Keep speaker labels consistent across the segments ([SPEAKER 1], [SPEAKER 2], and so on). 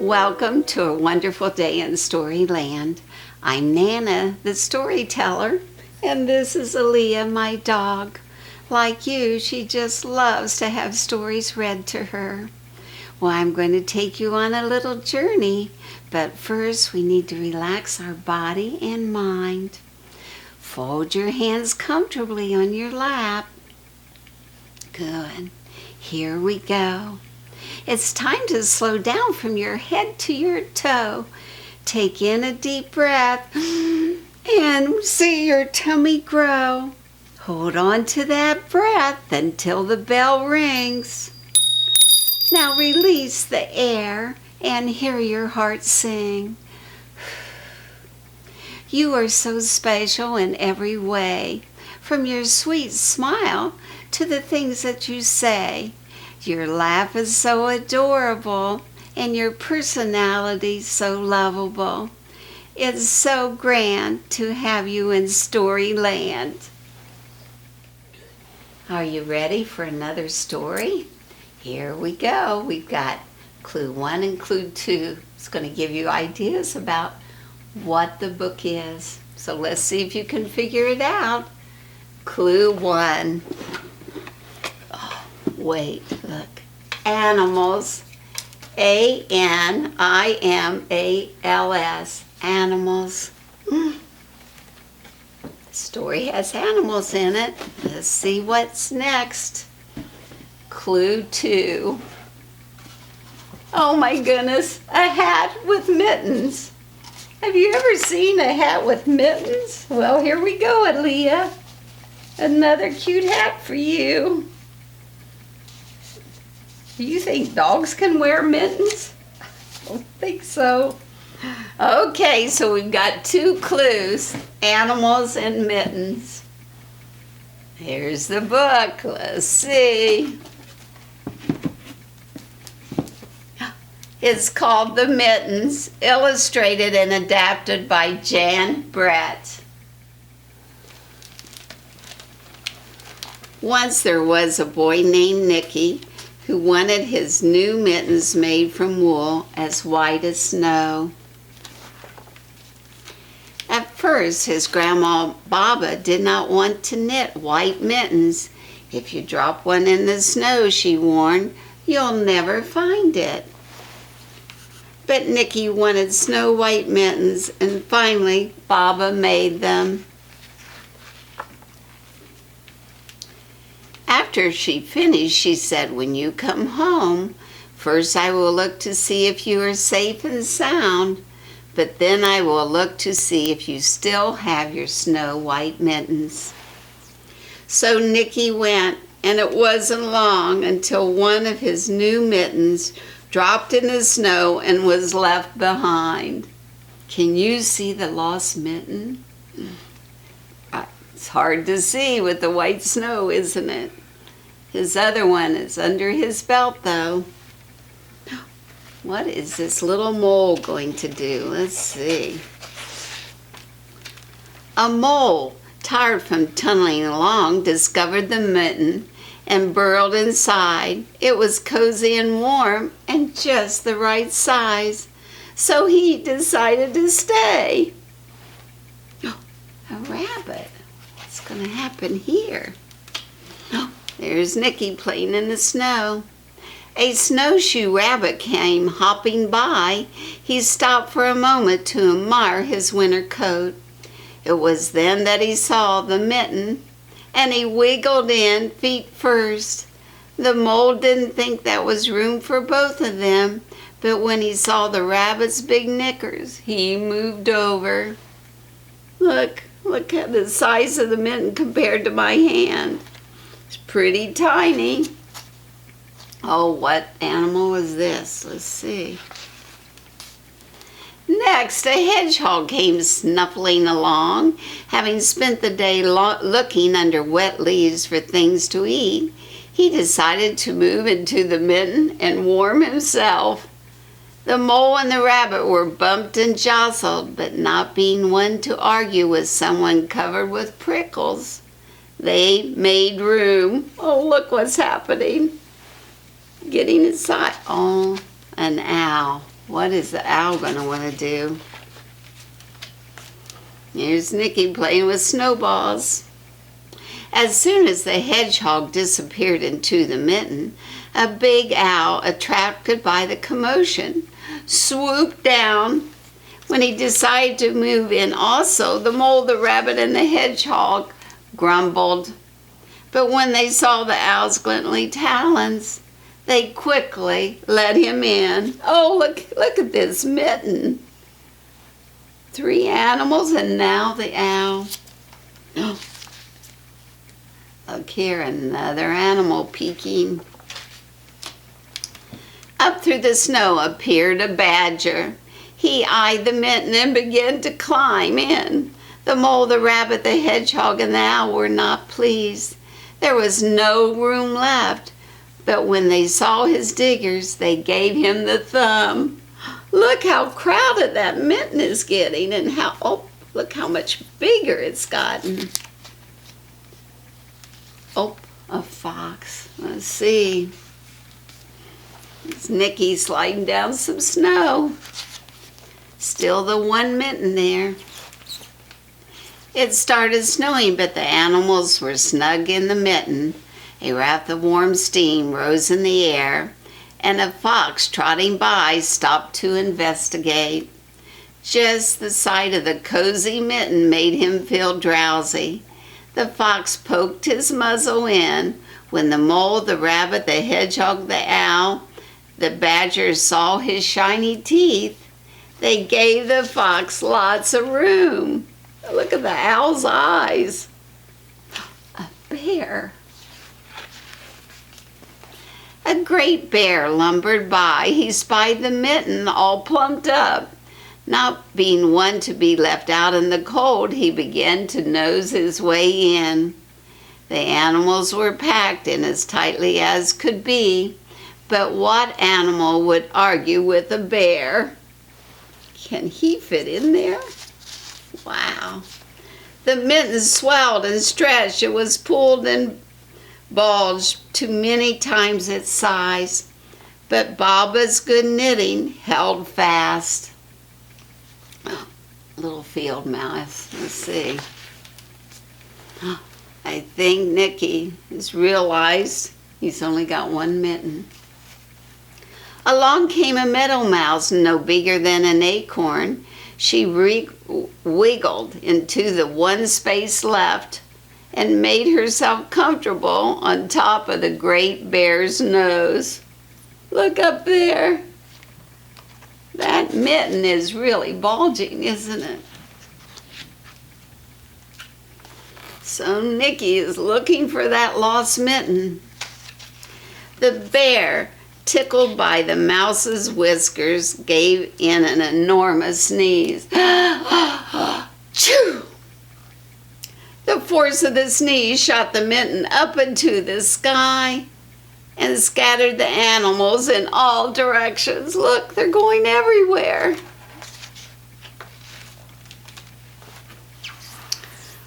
[SPEAKER 1] Welcome to a wonderful day in Storyland. I'm Nana, the storyteller, and this is Aaliyah, my dog. Like you, she just loves to have stories read to her. Well, I'm going to take you on a little journey, but first we need to relax our body and mind. Fold your hands comfortably on your lap. Good. Here we go. It's time to slow down from your head to your toe. Take in a deep breath and see your tummy grow. Hold on to that breath until the bell rings. Now release the air and hear your heart sing. You are so special in every way, from your sweet smile to the things that you say. Your laugh is so adorable, and your personality so lovable. It's so grand to have you in Storyland. Are you ready for another story? Here we go. We've got Clue 1 and Clue 2. It's going to give you ideas about what the book is. So let's see if you can figure it out. Clue 1. Wait, look. Animals. A-N-I-M-A-L-S. Animals. The story has animals in it. Let's see what's next. Clue 2. Oh my goodness, a hat with mittens. Have you ever seen a hat with mittens? Well, here we go, Aaliyah. Another cute hat for you. Do you think dogs can wear mittens? I don't think so. Okay, so we've got 2 clues, animals and mittens. Here's the book. Let's see. It's called The Mittens, illustrated and adapted by Jan Brett. Once there was a boy named Nicky who wanted his new mittens made from wool as white as snow. At first, his grandma Baba did not want to knit white mittens. If you drop one in the snow, she warned, you'll never find it. But Nicky wanted snow white mittens, and finally Baba made them. After she finished, she said, when you come home, first I will look to see if you are safe and sound, but then I will look to see if you still have your snow white mittens. So Nicky went, and it wasn't long until one of his new mittens dropped in the snow and was left behind. Can you see the lost mitten? It's hard to see with the white snow, isn't it? His other one is under his belt, though. What is this little mole going to do? Let's see. A mole, tired from tunneling along, discovered the mitten and burrowed inside. It was cozy and warm and just the right size, so he decided to stay. A rabbit. What's going to happen here? There's Nicky playing in the snow. A snowshoe rabbit came hopping by. He stopped for a moment to admire his winter coat. It was then that he saw the mitten, and he wiggled in feet first. The mole didn't think that was room for both of them, but when he saw the rabbit's big knickers, he moved over. Look at the size of the mitten compared to my hand. It's pretty tiny. Oh, what animal was this? Let's see. Next, a hedgehog came snuffling along. Having spent the day looking under wet leaves for things to eat, he decided to move into the mitten and warm himself. The mole and the rabbit were bumped and jostled, but not being one to argue with someone covered with prickles, they made room. Oh, look what's happening. Getting inside. Oh, an owl. What is the owl going to want to do? Here's Nicky playing with snowballs. As soon as the hedgehog disappeared into the mitten, a big owl, attracted by the commotion, swooped down. When he decided to move in also, the mole, the rabbit, and the hedgehog grumbled. But when they saw the owl's glinting talons, they quickly let him in. Oh, look at this mitten. 3 animals and now the owl. Oh, look here, another animal peeking. Up through the snow appeared a badger. He eyed the mitten and began to climb in. The mole, the rabbit, the hedgehog, and the owl were not pleased. There was no room left. But when they saw his diggers, they gave him the thumb. Look how crowded that mitten is getting, and look how much bigger it's gotten. Oh, a fox. Let's see. It's Nicky sliding down some snow. Still the one mitten there. It started snowing, but the animals were snug in the mitten. A wrath of warm steam rose in the air, and a fox trotting by stopped to investigate. Just the sight of the cozy mitten made him feel drowsy. The fox poked his muzzle in. When the mole, the rabbit, the hedgehog, the owl, the badger saw his shiny teeth, they gave the fox lots of room. Look at the owl's eyes. A bear. A great bear lumbered by. He spied the mitten all plumped up. Not being one to be left out in the cold, he began to nose his way in. The animals were packed in as tightly as could be, but what animal would argue with a bear? Can he fit in there? Wow. The mitten swelled and stretched. It was pulled and bulged to many times its size, but Baba's good knitting held fast. Oh, little field mouse. Let's see. I think Nicky has realized he's only got one mitten. Along came a meadow mouse, no bigger than an acorn. She wiggled into the one space left and made herself comfortable on top of the great bear's nose. Look up there. That mitten is really bulging, isn't it? So Nicky is looking for that lost mitten. The bear, tickled by the mouse's whiskers, gave in an enormous sneeze. Choo! The force of the sneeze shot the mitten up into the sky and scattered the animals in all directions. Look, they're going everywhere.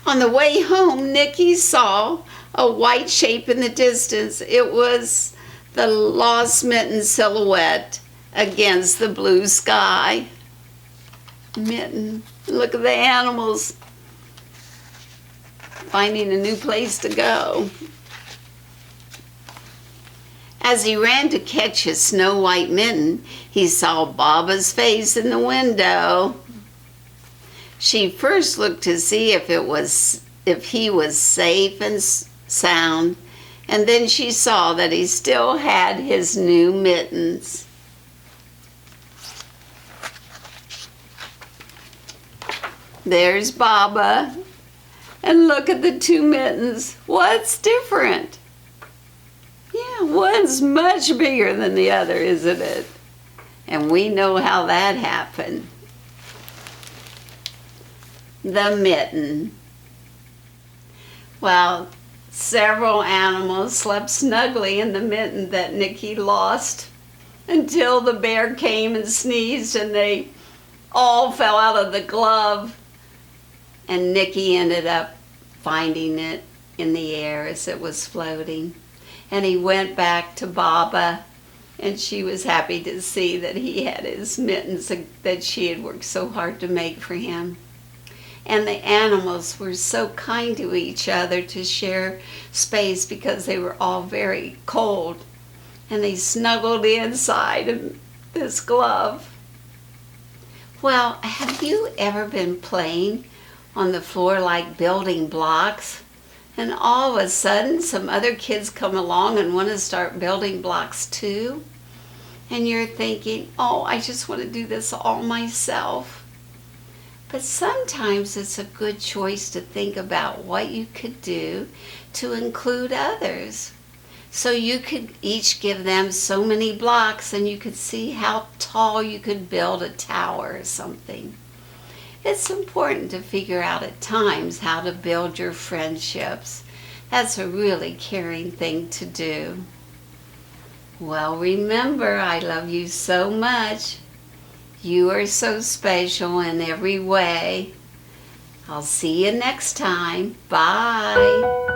[SPEAKER 1] On the way home, Nicky saw a white shape in the distance. It was the lost mitten silhouette against the blue sky. Mitten, look at the animals finding a new place to go. As he ran to catch his snow white mitten, he saw Baba's face in the window. She first looked to see if he was safe and sound, and then she saw that he still had his new mittens. There's Baba, and look at the 2 mittens. What's different? Yeah, one's much bigger than the other, isn't it? And we know how that happened. The mitten. Well, several animals slept snugly in the mitten that Nicky lost until the bear came and sneezed and they all fell out of the glove, and Nicky ended up finding it in the air as it was floating. And he went back to Baba And she was happy to see that he had his mittens that she had worked so hard to make for him. And the animals were so kind to each other to share space because they were all very cold. And they snuggled inside in this glove. Well, have you ever been playing on the floor like building blocks? And all of a sudden some other kids come along and want to start building blocks too? And you're thinking, oh, I just want to do this all myself. But sometimes it's a good choice to think about what you could do to include others. So you could each give them so many blocks and you could see how tall you could build a tower or something. It's important to figure out at times how to build your friendships. That's a really caring thing to do. Well, remember, I love you so much. You are so special in every way. I'll see you next time. Bye.